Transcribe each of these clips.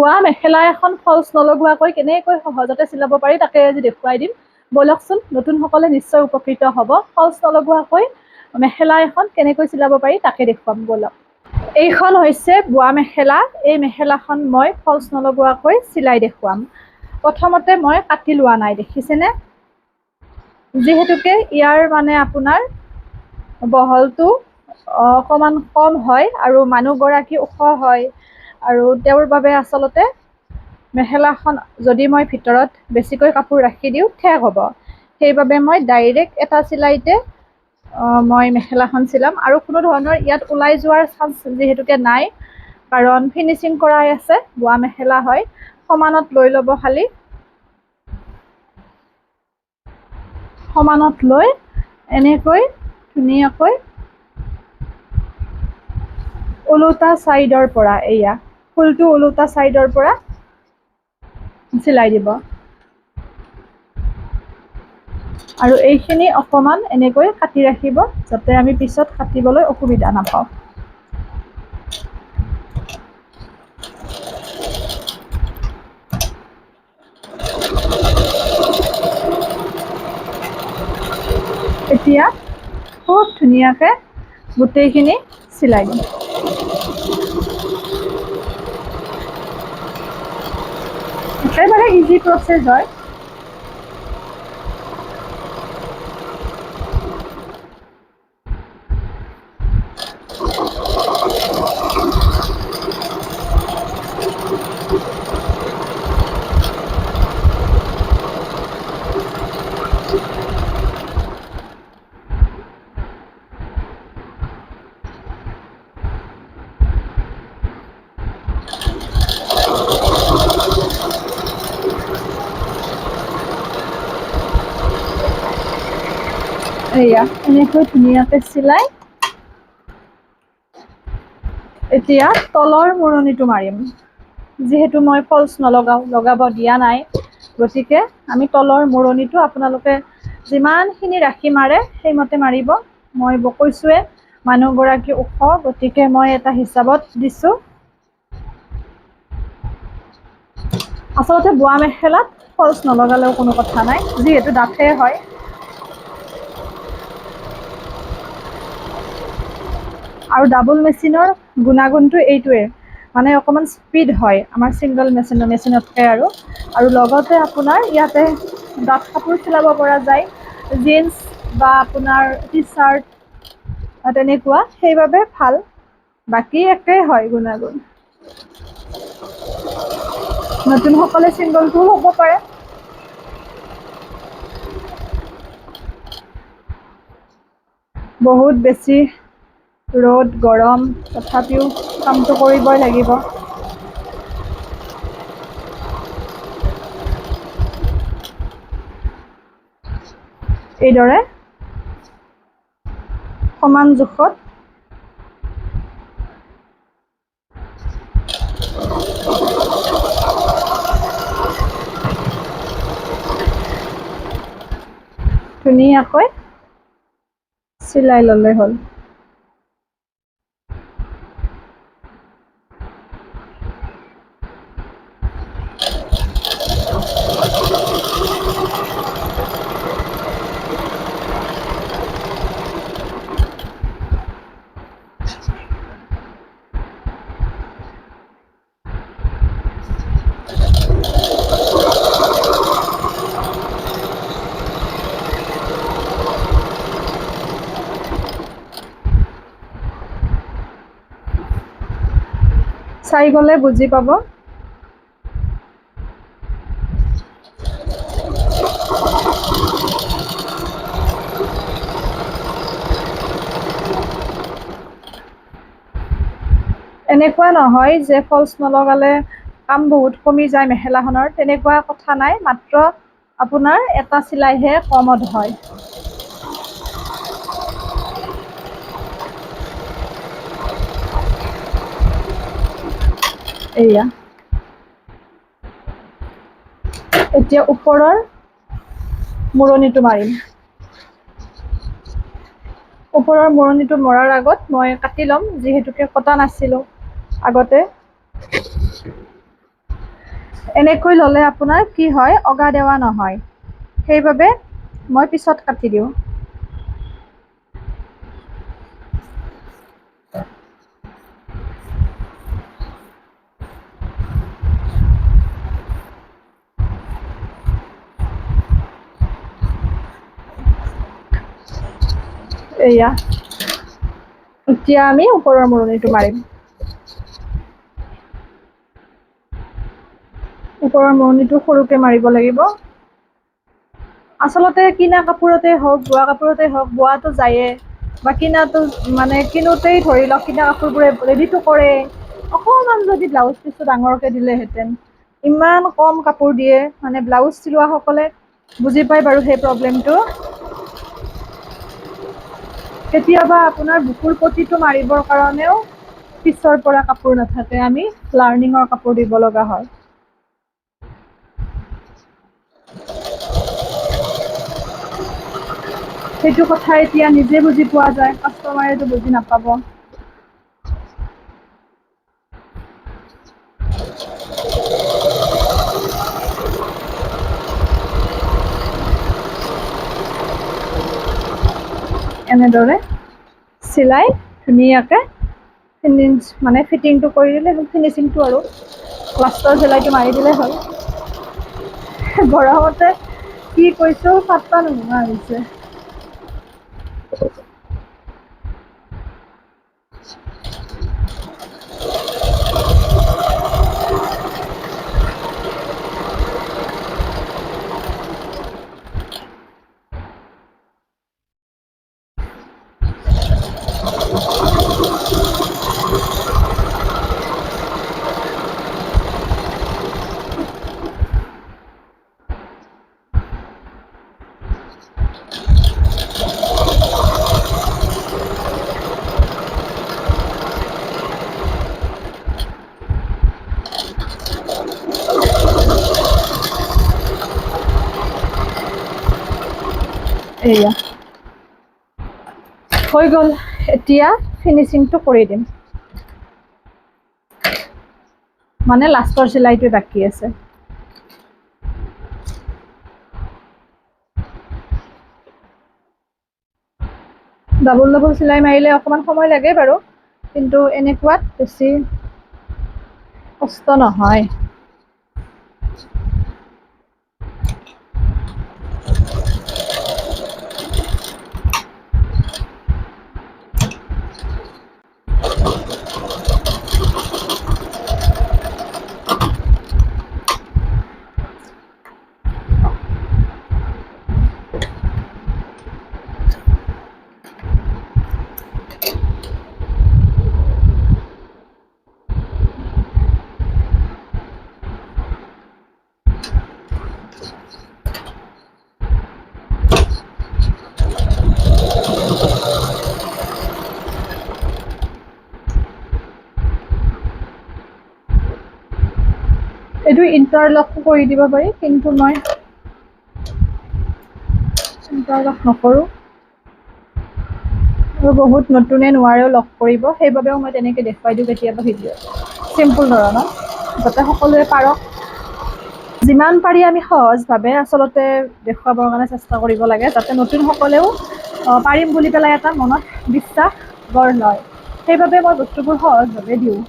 বোৱা মেখেলা এখন ফলচ নলগোৱাকৈ কেনেকৈ সহজতে চিলাব পাৰি তাকে আজি দেখুৱাই দিম। বলকচোন, নতুনসকলে নিশ্চয় উপকৃত হ'ব। ফলচ নলগোৱাকৈ মেখেলা এখন কেনেকৈ চিলাব পাৰি তাকে দেখুৱাম বলক। এইখন হৈছে বোৱা মেখেলা। এই মেখেলাখন মই ফলচ নলগোৱাকৈ চিলাই দেখুৱাম। প্ৰথমতে মই কাটি লোৱা নাই, দেখিছেনে? যিহেতুকে ইয়াৰ মানে আপোনাৰ বহলটো অকণমান কম হয় আৰু মানুহগৰাকী ওখ হয়, আৰু তেওঁৰ বাবে আচলতে মেখেলাখন যদি মই ভিতৰত বেছিকৈ কাপোৰ ৰাখি দিওঁ ঠেক হ'ব। সেইবাবে মই ডাইৰেক্ট এটা চিলাইতে মই মেখেলাখন চিলাম, আৰু কোনো ধৰণৰ ইয়াত ওলাই যোৱাৰ চান্স যিহেতুকে নাই, কাৰণ ফিনিচিং কৰাই আছে, বোৱা মেখেলা হয়। সমানত লৈ ল'ব, খালি সমানত লৈ এনেকৈ ধুনীয়াকৈ ওলোটা ছাইডৰ পৰা, এয়া ফুলটো ওলোটা ছাইডৰ পৰা চিলাই দিব, আৰু এইখিনি অকণমান এনেকৈ কাটি ৰাখিব যাতে আমি পিছত কাটিবলৈ অসুবিধা নাপাওঁ। এতিয়া খুব ধুনীয়াকৈ গোটেইখিনি চিলাই দিম। একেবাৰে ইজি প্ৰচেছ হয়। এয়া এনেকৈ ধুনীয়াকৈ চিলাই এতিয়া তলৰ মূৰণিটো মাৰিম। যিহেতু মই ফলচ লগাব দিয়া নাই, গতিকে আমি তলৰ মূৰণিটো আপোনালোকে যিমানখিনি ৰাখি মাৰে সেইমতে মাৰিব। মই কৈছোৱে মানুহগৰাকী ওখ, গতিকে মই এটা হিচাপত দিছোঁ। আচলতে বোৱা মেখেলাত ফলচ নলগালেও কোনো কথা নাই, যিহেতু ডাঠে হয়। আৰু ডাবল মেচিনৰ গুণাগুণটো এইটোৱে, মানে অকণমান স্পীড হয় আমাৰ ছিংগল মেচিনতকৈ। আৰু লগতে আপোনাৰ ইয়াতে ডাঠ কাপোৰ চিলাব পৰা যায়, জিন্স বা আপোনাৰ টি চাৰ্ট তেনেকুৱা, সেইবাবে ভাল। বাকী একেই হয় গুণাগুণ। নতুনসকলে ছিংগলটোও হ'ব পাৰে। বহুত বেছি ৰ'দ গৰম, তথাপিও কামটো কৰিবই লাগিব। এইদৰে সমান জোখত ধুনীয়াকৈ চিলাই ল'লে হ'ল। চাই গ'লে বুজি পাব। এনেকুৱা নহয় যে ফলচ নলগালে কাম বহুত কমি যায় মেখেলাখনৰ, তেনেকুৱা কথা নাই। মাত্ৰ আপোনাৰ এটা চিলাইহে কমত হয়। এয়া এতিয়া ওপৰৰ মূৰণিটো মাৰিম। ওপৰৰ মূৰণিটো মৰাৰ আগত মই কাটি ল'ম, যিহেতুকে কটা নাছিলোঁ আগতে। এনেকৈ ল'লে আপোনাৰ কি হয়, অগা দেৱা নহয়, সেইবাবে মই পিছত কাটি দিওঁ। এয়া, এতিয়া আমি ওপৰৰ মূৰণিটো মাৰিম। ওপৰৰ মূৰণিটো সৰুকে মাৰিব লাগিব। আচলতে কিনা কাপোৰতে হওক, বোৱা কাপোৰতে হওক, বোৱাটো যায়ে বা কিনাটো মানে কিনোতেই ধৰি লওক, কিনা কাপোৰবোৰে ৰেডিটো কৰে। অকণমান যদি ব্লাউজ পিচটো ডাঙৰকে দিলেহেঁতেন, ইমান কম কাপোৰ দিয়ে, মানে ব্লাউজ চিলোৱাসকলে বুজি পায় বাৰু সেই প্ৰব্লেমটো। কেতিয়াবা আপোনাৰ বুকুৰ পটিটো মাৰিবৰ কাৰণেও পিছৰ পৰা কাপোৰ নাথাকে, আমি লাইনিঙৰ কাপোৰ দিব লগা হয়। সেইটো কথা এতিয়া নিজে বুজি পোৱা যায়, কাষ্টমাৰেটো বুজি নাপাব। এনেদৰে চিলাই ধুনীয়াকে মানে ফিটিংটো কৰি দিলে হ'ল, ফিনিচিংটো আৰু লাষ্টৰ চিলাইটো মাৰি দিলে হ'ল। গৰমতে কি কৈছো পাত্তা নোহোৱা হৈছে। এয়া হৈ গ'ল, এতিয়া ফিনিচিংটো কৰি দিম। মানে লাষ্টৰ চিলাইটো বাকী আছে। ডাবল ডাবল চিলাই মাৰিলে অকণমান সময় লাগে বাৰু, কিন্তু এনেকুৱাত বেছি কষ্ট নহয়। এইটো ইণ্টাৰলক কৰি দিব পাৰি, কিন্তু মই ইণ্টাৰলক নকৰোঁ। আৰু বহুত নতুনে নোৱাৰেও লক কৰিব, সেইবাবেও মই তেনেকৈ দেখুৱাই দিওঁ কেতিয়াবা ভিডিঅ'ত, চিম্পুল ধৰণৰ, যাতে সকলোৱে পাৰক। যিমান পাৰি আমি সহজভাৱে আচলতে দেখুৱাবৰ কাৰণে চেষ্টা কৰিব লাগে, যাতে নতুনসকলেও পাৰিম বুলি পেলাই এটা মনত বিশ্বাস গঢ় লয়। সেইবাবে মই বস্তুবোৰ সহজভাৱে দিওঁ।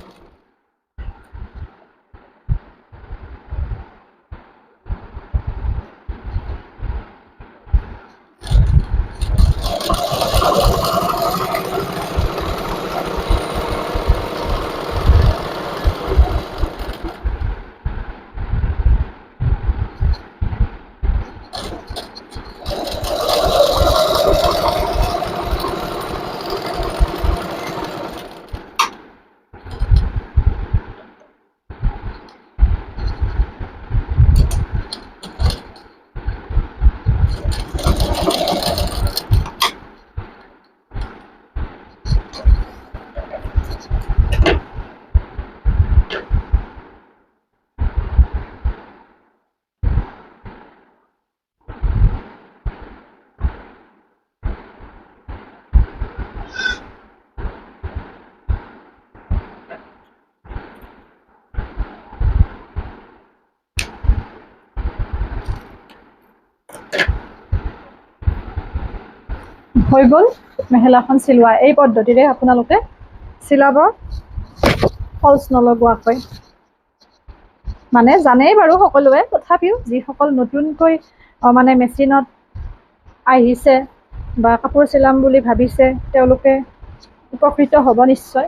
হৈ গ'ল মেখেলাখন চিলোৱা। এই পদ্ধতিৰে আপোনালোকে চিলাব ফলচ নলগোৱাকৈ। মানে জানেই বাৰু সকলোৱে, তথাপিও যিসকল নতুনকৈ মানে মেচিনত আহিছে বা কাপোৰ চিলাম বুলি ভাবিছে তেওঁলোকে উপকৃত হ'ব নিশ্চয়।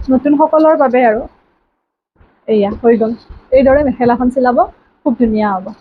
নতুনসকলৰ বাবে আৰু এয়া হৈ গ'ল। এইদৰে মেখেলাখন চিলাব, খুব ধুনীয়া হ'ব।